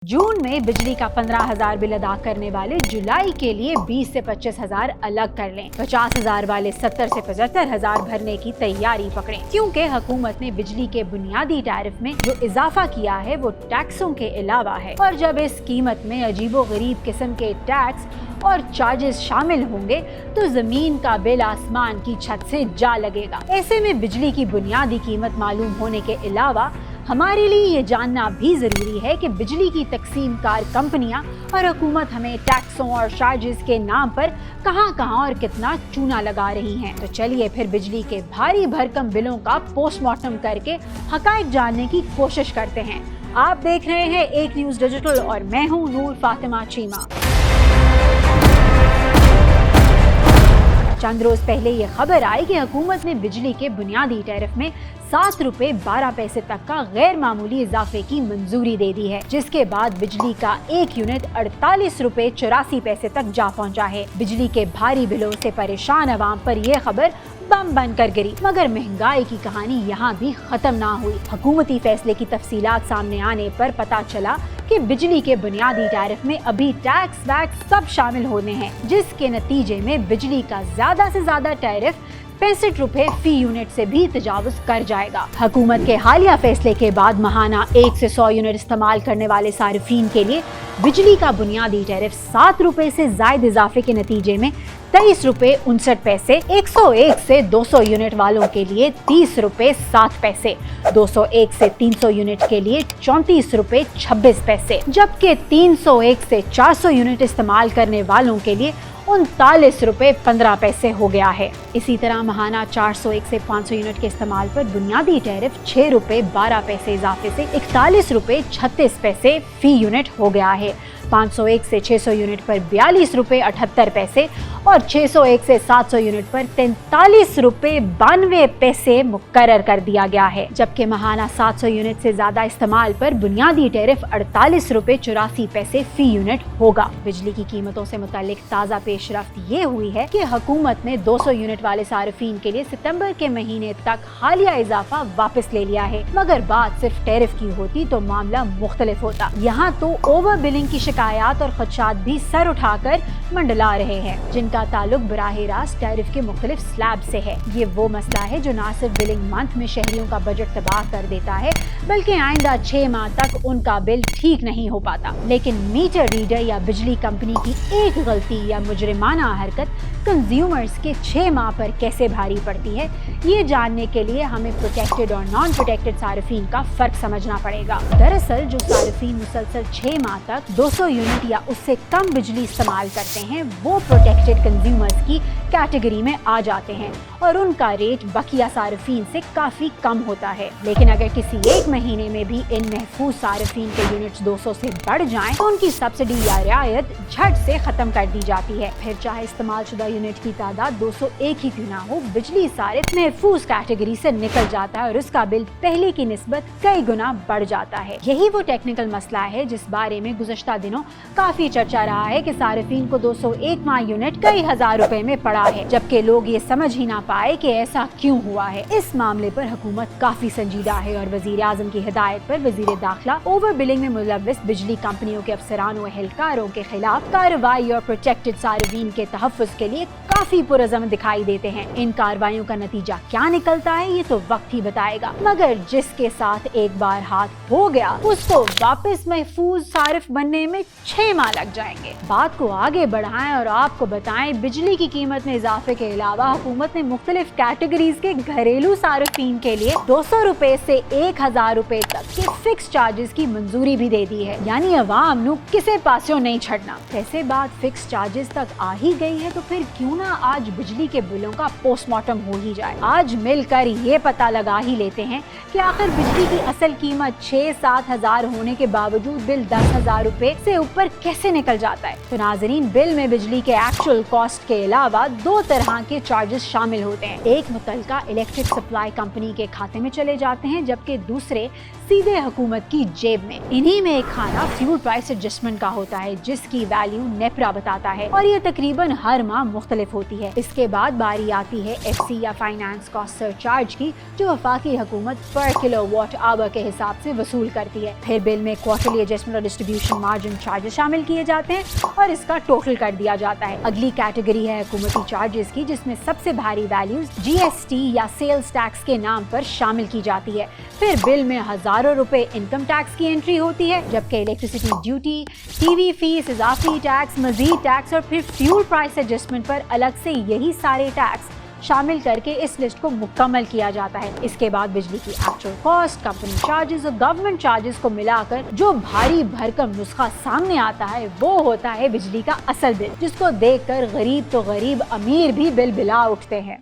जून में बिजली का 15,000 बिल अदा करने वाले जुलाई के लिए 20 से 25,000 अलग कर लें। 50,000 वाले 70 से 75,000 भरने की तैयारी पकड़ें, क्योंकि हुकूमत ने बिजली के बुनियादी टैरिफ में जो इजाफा किया है वो टैक्सों के अलावा है, और जब इस कीमत में अजीबोगरीब किस्म के टैक्स और चार्जेस शामिल होंगे तो जमीन का बिल आसमान की छत से जा लगेगा। ऐसे में बिजली की बुनियादी कीमत मालूम होने के अलावा हमारे लिए ये जानना भी जरूरी है कि बिजली की तकसीम कार कंपनियां और हुकूमत हमें टैक्सों और चार्जेस के नाम पर कहां और कितना चूना लगा रही हैं। तो चलिए फिर बिजली के भारी भरकम बिलों का पोस्टमार्टम करके हकायक जानने की कोशिश करते हैं। आप देख रहे हैं एक न्यूज़ डिजिटल और मैं हूं नूर फातिमा चीमा। चंद रोज पहले ये खबर आई कि हुकूमत ने बिजली के बुनियादी टैरिफ में 7 रुपए 12 पैसे तक का गैर मामूली इजाफे की मंजूरी दे दी है, जिसके बाद बिजली का एक यूनिट 48 रुपए 84 पैसे तक जा पहुंचा है। बिजली के भारी बिलों से परेशान अवाम पर यह खबर बम बनकर गिरी, मगर महंगाई की कहानी यहाँ भी खत्म ना हुई। हुकूमती फैसले की तफसीलात सामने आने पर पता चला कि बिजली के बुनियादी टैरिफ में अभी टैक्स वैक्स सब शामिल होने हैं, जिसके नतीजे में बिजली का ज्यादा से ज्यादा टैरिफ 65 रुपए फी यूनिट से भी तजावुज कर जाएगा। हुकूमत के हालिया फैसले के बाद माहाना 1 से 100 यूनिट इस्तेमाल करने वाले सारिफीन के लिए बिजली का बुनियादी टैरिफ 7 रुपए से जायद इजाफे के नतीजे में 23 रुपए 59 पैसे, 101 से 200 यूनिट वालों के लिए 30 रुपए 7 पैसे, 201 से 300 यूनिट के लिए 34 रुपए 26 पैसे, जबकि 301 से 400 यूनिट इस्तेमाल करने वालों के लिए 39 रुपए 15 पैसे हो गया है। इसी तरह माहाना 401 से 500 यूनिट के इस्तेमाल पर बुनियादी टैरिफ 6 रुपए 12 पैसे इजाफे से 41 रुपए 36 पैसे फी यूनिट हो गया है। 501 से 600 यूनिट पर 42 रुपए 78 पैसे और 601 से 700 यूनिट पर 43 रुपए 92 पैसे मुकर्रर कर दिया गया है, जबकि माहाना 700 यूनिट से ज्यादा इस्तेमाल पर बुनियादी टैरिफ 48 रुपए 84 पैसे फी यूनिट होगा। बिजली की कीमतों से मुतालिक ताज़ा पेशरफ्त ये हुई है कि हुकूमत ने 200 यूनिट वाले सारिफीन के लिए सितंबर के महीने तक हालिया इजाफा वापस ले लिया है, मगर बात सिर्फ टैरिफ की होती तो मामला मुख्तलिफ होता। यहाँ तो ओवर बिलिंग की शिकायत और खदशात भी सर उठाकर मंडला रहे हैं, जिनका ताल्लुक बराह रास्त टैरिफ के मुख्तलिफ स्लैब से है। ये वो मसला है जो न सिर्फ बिलिंग मंथ में शहरियों का बजट तबाह कर देता है, बल्कि आइंदा 6 माह तक उनका बिल ठीक नहीं हो पाता। लेकिन मीटर रीडर या बिजली कंपनी की एक गलती या मुजरिमाना हरकत कंज्यूमर्स के 6 माह पर कैसे भारी पड़ती है, ये जानने के लिए हमें प्रोटेक्टेड और नॉन प्रोटेक्टेड सारिफीन का फर्क समझना पड़ेगा। दरअसल जो सारिफीन मुसलसल 6 माह तक 200 यूनिट या उससे कम बिजली इस्तेमाल करते हैं, वो प्रोटेक्टेड कंज्यूमर्स की कैटेगरी में आ जाते हैं और उनका रेट बकिया सारिफीन से काफी कम होता है। लेकिन अगर किसी एक महीने में भी इन महफूज सारिफीन के यूनिट्स 200 से बढ़ जाएं, तो उनकी सब्सिडी या रियायत झट से खत्म कर दी जाती है। फिर चाहे इस्तेमाल शुदा यूनिट की तादाद 201 ही क्यों ना हो, बिजली सारिफ महफूज कैटेगरी से निकल जाता है और उसका बिल पहले की निस्बत कई गुना बढ़ जाता है। यही वो टेक्निकल मसला है जिस बारे में गुज़श्ता दिनों काफी चर्चा रहा है कि सारिफीन को 201 माह यूनिट कई हजार रुपए में पड़ा है, जबकि लोग ये समझ ही ना पाए कि ऐसा क्यों हुआ है। इस मामले पर हुकूमत काफी संजीदा है और वजीर आजम की हिदायत पर वजीर दाखिला ओवर बिलिंग में मुलव्विस बिजली कंपनियों के अफसरान व एहलकारों के खिलाफ कार्रवाई और प्रोटेक्टेड सारिफीन के तहफ़्फ़ुज़ के लिए काफी पुरअज़म दिखाई देते हैं। इन कार्रवाइयों का नतीजा क्या निकलता है ये तो वक्त ही बताएगा, मगर जिसके साथ एक बार हाथ हो गया उसको वापस महफूज सारिफ बनने में 6 माह लग जाएंगे। बात को आगे बढ़ाएं और आपको बताएं, बिजली की कीमत में इजाफे के अलावा हुकूमत ने मुख्तलिफ कैटेगरीज के घरेलू सारिफीन के लिए 200 रुपए से 1000 रुपए तक के फिक्स चार्जेस की मंजूरी भी दे दी है, यानी अवाम नू किसे पासों नहीं छड़ना। वैसे बात फिक्स चार्जेस तक आ ही गई है तो फिर क्यों ना आज बिजली के बिलों का पोस्टमार्टम हो ही जाए। आज मिलकर ये पता लगा ही लेते हैं कि आखिर बिजली की असल कीमत 6-7 हजार होने के बावजूद बिल 10,000 रुपए से ऊपर कैसे निकल जाता है। तो नाजरीन, बिल में बिजली के एक्चुअल कॉस्ट के अलावा 2 तरह के चार्जेस शामिल होते हैं। एक मुतलका इलेक्ट्रिक सप्लाई कंपनी के खाते में चले जाते हैं, जबकि दूसरे सीधे हुकूमत की जेब में। इन्हीं में एक खाना फ्यूल प्राइस एडजस्टमेंट का होता है, जिसकी वैल्यू नेपरा बताता है और ये तकरीबन हर माह मुख्तलिफ वाकिफ होती है। इसके बाद बारी आती है FC या फाइनेंस कॉस्ट सरचार्ज की, जो वफाकी हुकूमत पर किलोवाट आवर के हिसाब से वसूल करती है। फिर बिल में क्वार्टरली एडजस्टमेंट और डिस्ट्रीब्यूशन मार्जिन चार्जेस शामिल किए जाते हैं और इसका टोटल कर दिया जाता है। अगली कैटेगरी है हुकूमती चार्जेस की, जिसमें सबसे भारी वैल्यूज GST या सेल्स टैक्स के नाम पर शामिल की जाती है। फिर बिल में हजारों रुपए इनकम टैक्स की एंट्री होती है, जबकि इलेक्ट्रिसिटी ड्यूटी, TV फीस, इजाफी टैक्स, मजीद टैक्स और फिर फ्यूल प्राइस एडजस्टमेंट पर अलग से यही सारे टैक्स शामिल करके इस लिस्ट को मुकम्मल किया जाता है। इसके बाद बिजली की एक्चुअल कॉस्ट, कंपनी चार्जेस और गवर्नमेंट चार्जेस को मिलाकर जो भारी भरकम नुस्खा सामने आता है वो होता है बिजली का असल बिल, जिसको देखकर गरीब तो गरीब अमीर भी बिल बिला उठते हैं।